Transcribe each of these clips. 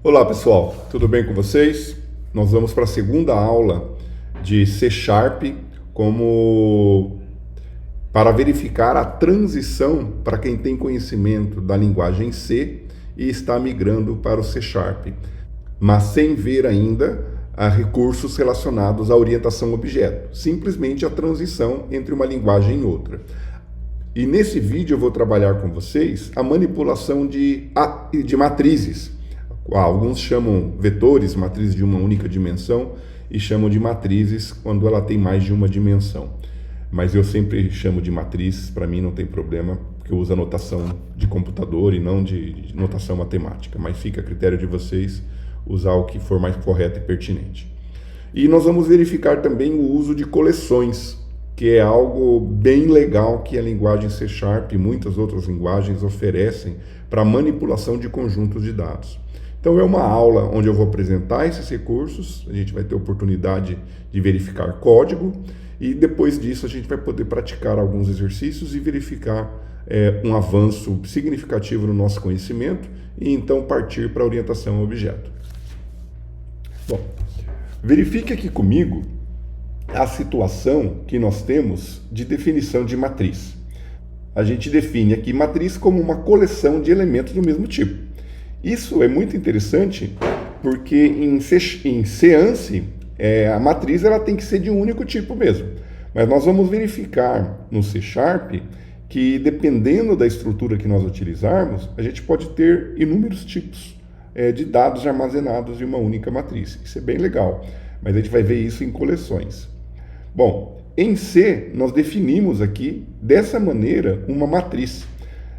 Olá pessoal, tudo bem com vocês? Nós vamos para a segunda aula de C Sharp como para verificar a transição para quem tem conhecimento da linguagem C e está migrando para o C Sharp, mas sem ver ainda recursos relacionados à orientação objeto, simplesmente a transição entre uma linguagem e outra. E nesse vídeo eu vou trabalhar com vocês a manipulação de matrizes. Alguns chamam vetores, matrizes de uma única dimensão, e chamam de matrizes quando ela tem mais de uma dimensão. Mas eu sempre chamo de matriz, para mim não tem problema, porque eu uso a notação de computador e não de notação matemática. Mas fica a critério de vocês usar o que for mais correto e pertinente. E nós vamos verificar também o uso de coleções, que é algo bem legal que a linguagem C Sharp e muitas outras linguagens oferecem para manipulação de conjuntos de dados. Então é uma aula onde eu vou apresentar esses recursos, a gente vai ter oportunidade de verificar código e depois disso a gente vai poder praticar alguns exercícios e verificar um avanço significativo no nosso conhecimento e então partir para a orientação a objeto. Bom, verifique aqui comigo a situação que nós temos de definição de matriz. A gente define aqui matriz como uma coleção de elementos do mesmo tipo. Isso é muito interessante porque em Seance a matriz ela tem que ser de um único tipo mesmo. Mas nós vamos verificar no C Sharp que dependendo da estrutura que nós utilizarmos, a gente pode ter inúmeros tipos de dados armazenados em uma única matriz. Isso é bem legal, mas a gente vai ver isso em coleções. Bom, em C nós definimos aqui dessa maneira uma matriz,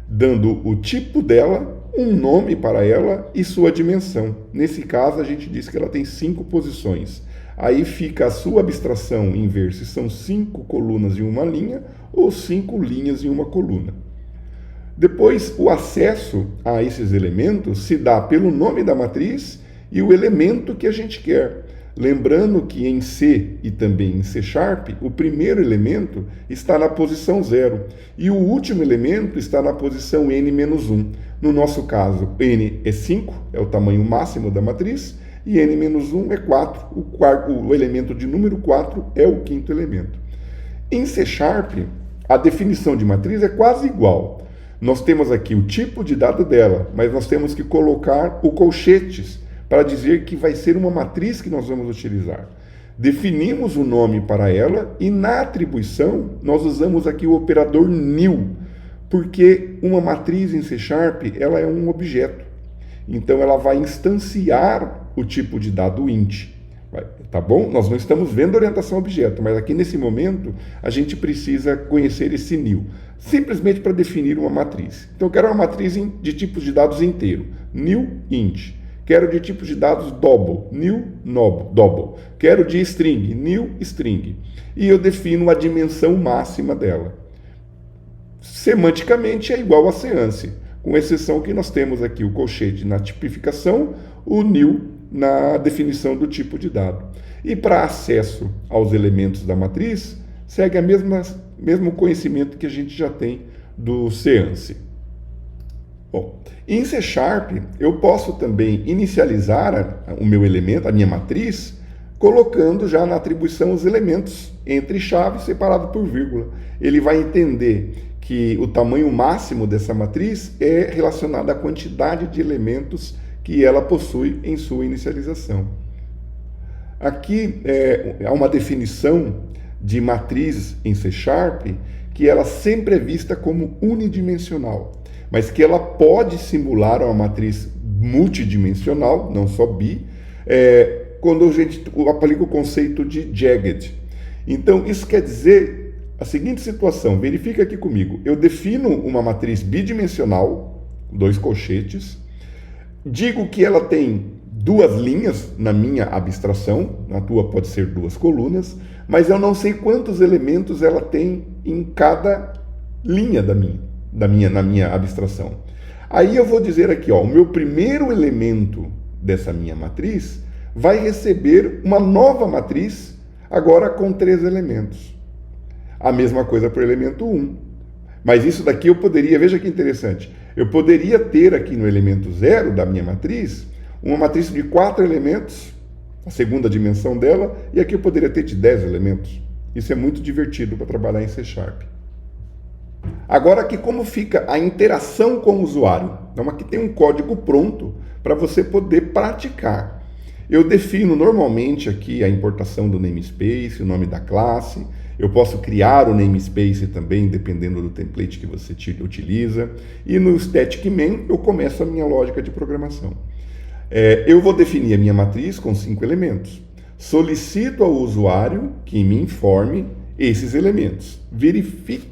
dando o tipo dela, um nome para ela e sua dimensão. Nesse caso, a gente diz que ela tem 5 posições. Aí fica a sua abstração em ver se são 5 colunas em uma linha ou 5 linhas em uma coluna. Depois, o acesso a esses elementos se dá pelo nome da matriz e o elemento que a gente quer. Lembrando que em C e também em C Sharp, o primeiro elemento está na posição 0 e o último elemento está na posição n-1. No nosso caso, n é 5, é o tamanho máximo da matriz, e n-1 é 4, o elemento de número 4 é o quinto elemento. Em C Sharp, a definição de matriz é quase igual. Nós temos aqui o tipo de dado dela, mas nós temos que colocar o colchetes para dizer que vai ser uma matriz que nós vamos utilizar. Definimos o nome para ela e na atribuição nós usamos aqui o operador new, porque uma matriz em C Sharp ela é um objeto. Então ela vai instanciar o tipo de dado int. Tá bom? Nós não estamos vendo orientação a objeto, mas aqui nesse momento a gente precisa conhecer esse new, simplesmente para definir uma matriz. Então eu quero uma matriz de tipos de dados inteiro, new int. Quero de tipos de dados double, new double. Quero de string, new string. E eu defino a dimensão máxima dela. Semanticamente é igual a Seance, com exceção que nós temos aqui o colchete na tipificação, o new na definição do tipo de dado. E para acesso aos elementos da matriz, segue o mesmo conhecimento que a gente já tem do Seance. Bom, em C Sharp, eu posso também inicializar o meu elemento, a minha matriz, colocando já na atribuição os elementos entre chaves separado por vírgula. Ele vai entender que o tamanho máximo dessa matriz é relacionado à quantidade de elementos que ela possui em sua inicialização. Aqui há uma definição de matriz em C Sharp que ela sempre é vista como unidimensional, mas que ela pode simular uma matriz multidimensional, não só bi, quando a gente aplica o conceito de jagged. Então, isso quer dizer a seguinte situação, verifica aqui comigo, eu defino uma matriz bidimensional, 2 colchetes, digo que ela tem 2 linhas na minha abstração, na tua pode ser 2 colunas, mas eu não sei quantos elementos ela tem em cada linha na minha abstração. Aí eu vou dizer aqui, ó, o meu primeiro elemento dessa minha matriz vai receber uma nova matriz, agora com 3 elementos. A mesma coisa para o elemento 1. Mas isso daqui eu poderia, veja que interessante, eu poderia ter aqui no elemento 0 da minha matriz uma matriz de 4 elementos, a segunda dimensão dela, e aqui eu poderia ter de 10 elementos. Isso é muito divertido para trabalhar em C#. Agora aqui como fica a interação com o usuário? Então aqui tem um código pronto para você poder praticar. Eu defino normalmente aqui a importação do namespace, o nome da classe. Eu posso criar o namespace também, dependendo do template que você utiliza. E no static main eu começo a minha lógica de programação. Eu vou definir a minha matriz com 5 elementos. Solicito ao usuário que me informe esses elementos. Verifique.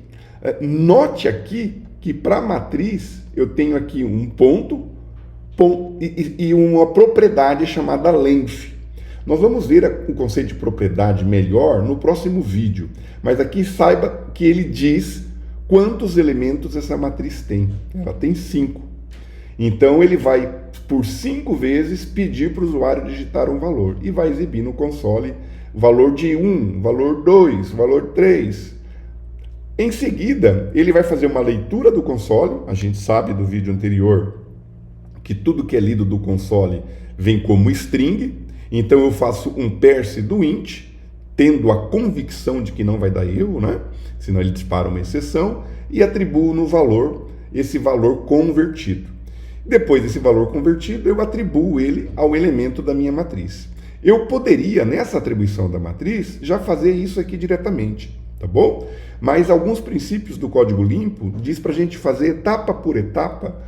Note aqui que para a matriz eu tenho aqui um ponto e uma propriedade chamada length. Nós vamos ver o conceito de propriedade melhor no próximo vídeo, mas aqui saiba que ele diz quantos elementos essa matriz tem. Ela tem 5. Então ele vai, por 5 vezes, pedir para o usuário digitar um valor e vai exibir no console valor de 1, valor 2, valor 3. Em seguida, ele vai fazer uma leitura do console. A gente sabe do vídeo anterior que tudo que é lido do console vem como string. Então eu faço um parse do int, tendo a convicção de que não vai dar erro, né? Senão ele dispara uma exceção, e atribuo no valor esse valor convertido. Depois desse valor convertido, eu atribuo ele ao elemento da minha matriz. Eu poderia, nessa atribuição da matriz, já fazer isso aqui diretamente, tá bom? Mas alguns princípios do código limpo diz para a gente fazer etapa por etapa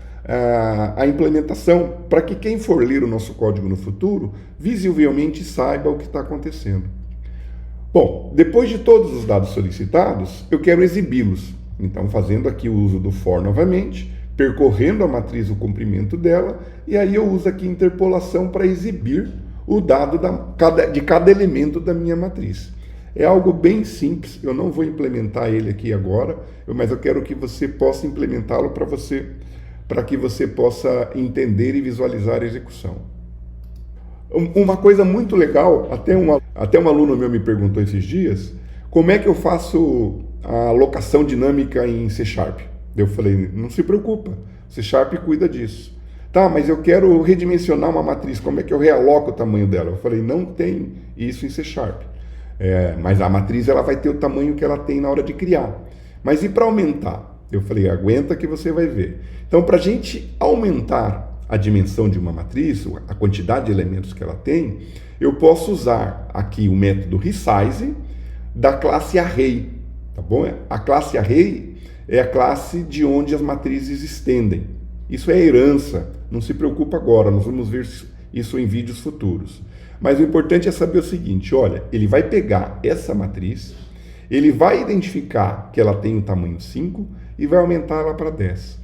a implementação, para que quem for ler o nosso código no futuro, visivelmente saiba o que está acontecendo. Bom, depois de todos os dados solicitados, eu quero exibi-los. Então, fazendo aqui o uso do for novamente, percorrendo a matriz, o comprimento dela, e aí eu uso aqui interpolação para exibir o dado de cada elemento da minha matriz. É algo bem simples, eu não vou implementar ele aqui agora, mas eu quero que você possa implementá-lo para que você possa entender e visualizar a execução. Uma coisa muito legal, até um aluno meu me perguntou esses dias, como é que eu faço a alocação dinâmica em C#? Eu falei, não se preocupa, C# cuida disso. Tá, mas eu quero redimensionar uma matriz, como é que eu realoco o tamanho dela? Eu falei, não tem isso em C#. Mas a matriz ela vai ter o tamanho que ela tem na hora de criar. Mas e para aumentar? Eu falei, aguenta que você vai ver. Então, para a gente aumentar a dimensão de uma matriz, a quantidade de elementos que ela tem, eu posso usar aqui o método resize da classe array, tá bom? A classe array é a classe de onde as matrizes estendem. Isso é herança, não se preocupa agora, nós vamos ver isso em vídeos futuros. Mas o importante é saber o seguinte, olha, ele vai pegar essa matriz, ele vai identificar que ela tem o tamanho 5 e vai aumentar ela para 10.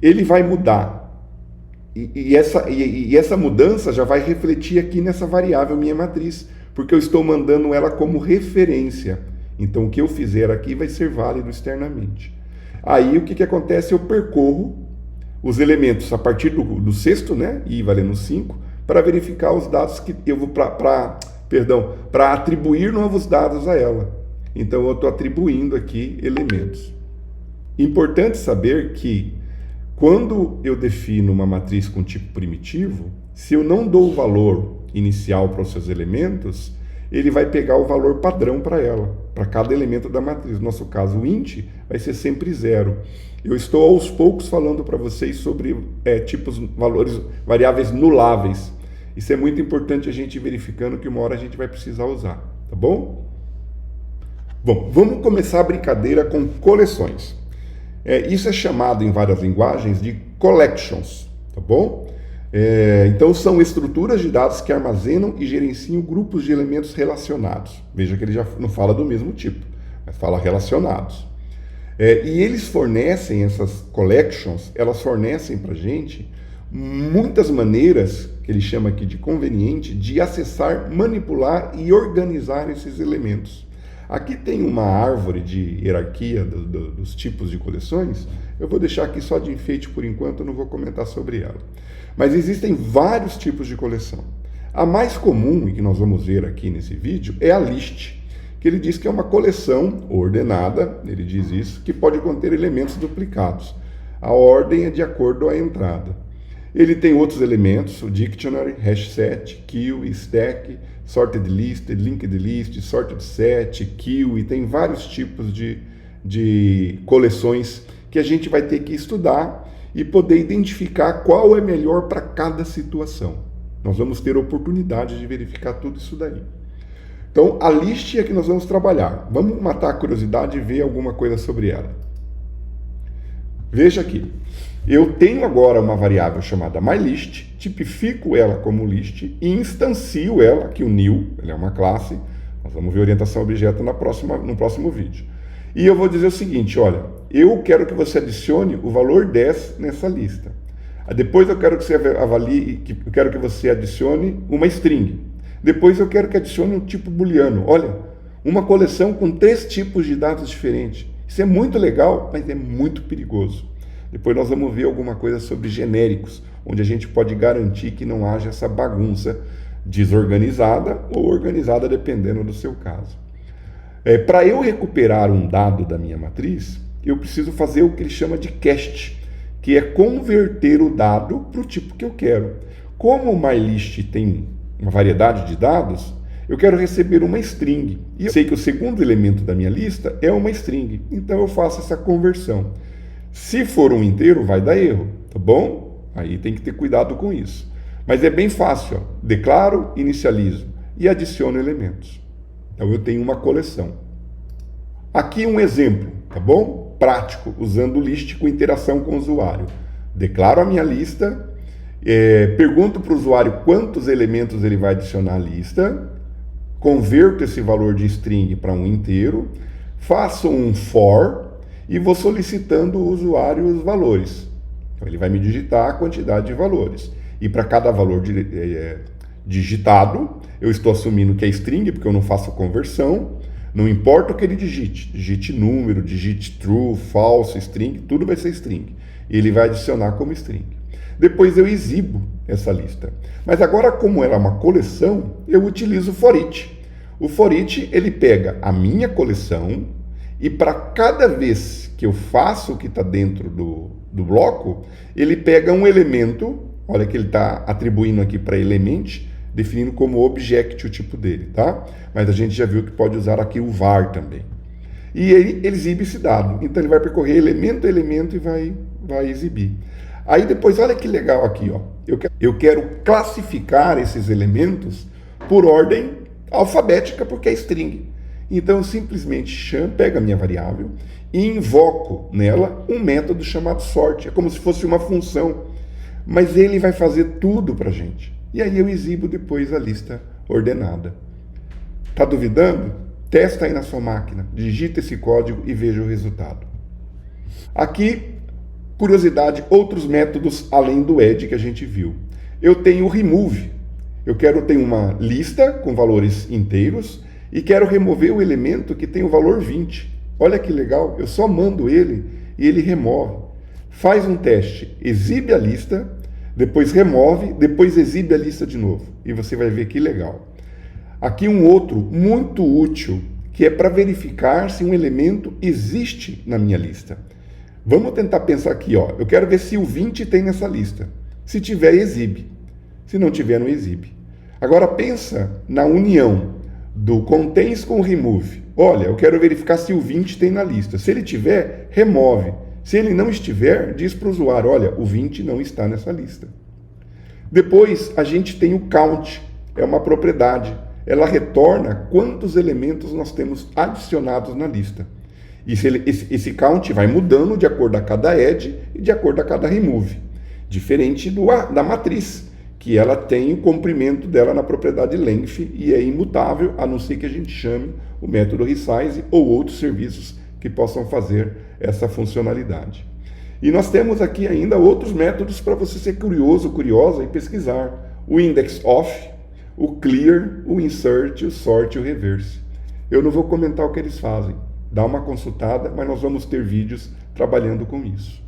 Ele vai mudar, e essa mudança já vai refletir aqui nessa variável minha matriz, porque eu estou mandando ela como referência. Então o que eu fizer aqui vai ser válido externamente. Aí o que acontece? Eu percorro os elementos a partir do sexto, né, e valendo 5, para verificar os dados que eu vou para atribuir novos dados a ela. Então eu estou atribuindo aqui elementos. Importante saber que quando eu defino uma matriz com tipo primitivo, se eu não dou o valor inicial para os seus elementos, ele vai pegar o valor padrão para ela, para cada elemento da matriz. No nosso caso, o int vai ser sempre 0. Eu estou aos poucos falando para vocês sobre tipos, valores, variáveis nuláveis. Isso é muito importante a gente ir verificando que uma hora a gente vai precisar usar, tá bom? Bom, vamos começar a brincadeira com coleções. Isso é chamado em várias linguagens de collections, tá bom? Então são estruturas de dados que armazenam e gerenciam grupos de elementos relacionados. Veja que ele já não fala do mesmo tipo, mas fala relacionados. E eles fornecem, essas collections, elas fornecem para a gente muitas maneiras, que ele chama aqui de conveniente, de acessar, manipular e organizar esses elementos. Aqui tem uma árvore de hierarquia dos tipos de coleções. Eu vou deixar aqui só de enfeite por enquanto, eu não vou comentar sobre ela. Mas existem vários tipos de coleção. A mais comum, e que nós vamos ver aqui nesse vídeo, é a list, que ele diz que é uma coleção ordenada, ele diz isso, que pode conter elementos duplicados. A ordem é de acordo à entrada. Ele tem outros elementos, o dictionary, hash set, queue, stack, sorted list, linked list, sorted set, queue, e tem vários tipos de coleções que a gente vai ter que estudar e poder identificar qual é melhor para cada situação. Nós vamos ter oportunidade de verificar tudo isso daí. Então, a list é que nós vamos trabalhar. Vamos matar a curiosidade e ver alguma coisa sobre ela. Veja aqui. Eu tenho agora uma variável chamada myList, tipifico ela como list e instancio ela, aqui o new, ela é uma classe. Nós vamos ver orientação a objeto no próximo vídeo. E eu vou dizer o seguinte, olha, eu quero que você adicione o valor 10 nessa lista. Depois eu quero que você avalie, eu quero que você adicione uma string. Depois eu quero que adicione um tipo booleano. Olha, uma coleção com 3 tipos de dados diferentes. Isso é muito legal, mas é muito perigoso. Depois nós vamos ver alguma coisa sobre genéricos, onde a gente pode garantir que não haja essa bagunça desorganizada ou organizada, dependendo do seu caso. Para eu recuperar um dado da minha matriz, eu preciso fazer o que ele chama de cast, que é converter o dado para o tipo que eu quero. Como o myList tem uma variedade de dados, eu quero receber uma string. E eu sei que o segundo elemento da minha lista é uma string, então eu faço essa conversão. Se for um inteiro, vai dar erro, tá bom? Aí tem que ter cuidado com isso. Mas é bem fácil, ó. Declaro, inicializo e adiciono elementos. Então eu tenho uma coleção. Aqui um exemplo, tá bom? Prático, usando o list com interação com o usuário. Declaro a minha lista, pergunto para o usuário quantos elementos ele vai adicionar à lista, converto esse valor de string para um inteiro, faço um for e vou solicitando o usuário os valores. Então, ele vai me digitar a quantidade de valores. E para cada valor digitado, eu estou assumindo que é string, porque eu não faço conversão. Não importa o que ele digite. Digite número, digite true, false, string, tudo vai ser string. E ele vai adicionar como string. Depois eu exibo essa lista. Mas agora, como ela é uma coleção, eu utilizo o for-each. O for-each, ele pega a minha coleção e para cada vez que eu faço o que está dentro do bloco, ele pega um elemento, olha que ele está atribuindo aqui para element, definindo como object o tipo dele, tá? Mas a gente já viu que pode usar aqui o var também. E ele exibe esse dado. Então ele vai percorrer elemento a elemento e vai exibir. Aí depois, olha que legal aqui, ó. Eu quero classificar esses elementos por ordem alfabética, porque é string. Então eu simplesmente pego a minha variável e invoco nela um método chamado sort. É como se fosse uma função, mas ele vai fazer tudo para a gente. E aí eu exibo depois a lista ordenada. Tá duvidando? Testa aí na sua máquina, digita esse código e veja o resultado. Aqui, curiosidade, outros métodos além do add que a gente viu. Eu tenho o remove. Eu quero ter uma lista com valores inteiros e quero remover o elemento que tem o valor 20. Olha que legal, eu só mando ele e ele remove. Faz um teste, exibe a lista, depois remove, depois exibe a lista de novo. E você vai ver que legal. Aqui um outro muito útil, que é para verificar se um elemento existe na minha lista. Vamos tentar pensar aqui, ó. Eu quero ver se o 20 tem nessa lista. Se tiver, exibe. Se não tiver, não exibe. Agora pensa na união do contains com o remove. Olha, eu quero verificar se o 20 tem na lista. Se ele tiver, remove. Se ele não estiver, diz para o usuário, olha, o 20 não está nessa lista. Depois, a gente tem o count. É uma propriedade. Ela retorna quantos elementos nós temos adicionados na lista. E esse count vai mudando de acordo a cada add e de acordo a cada remove. Diferente da matriz, que ela tem o comprimento dela na propriedade length e é imutável, a não ser que a gente chame o método resize ou outros serviços que possam fazer essa funcionalidade. E nós temos aqui ainda outros métodos para você ser curioso, curiosa e pesquisar. O index_of, o clear, o insert, o sort e o reverse. Eu não vou comentar o que eles fazem. Dá uma consultada, mas nós vamos ter vídeos trabalhando com isso.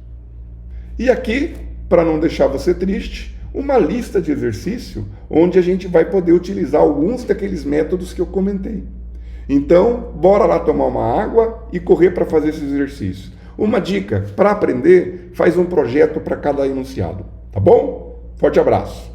E aqui, para não deixar você triste, uma lista de exercício onde a gente vai poder utilizar alguns daqueles métodos que eu comentei. Então, bora lá tomar uma água e correr para fazer esse exercício. Uma dica, para aprender, faz um projeto para cada enunciado, tá bom? Forte abraço.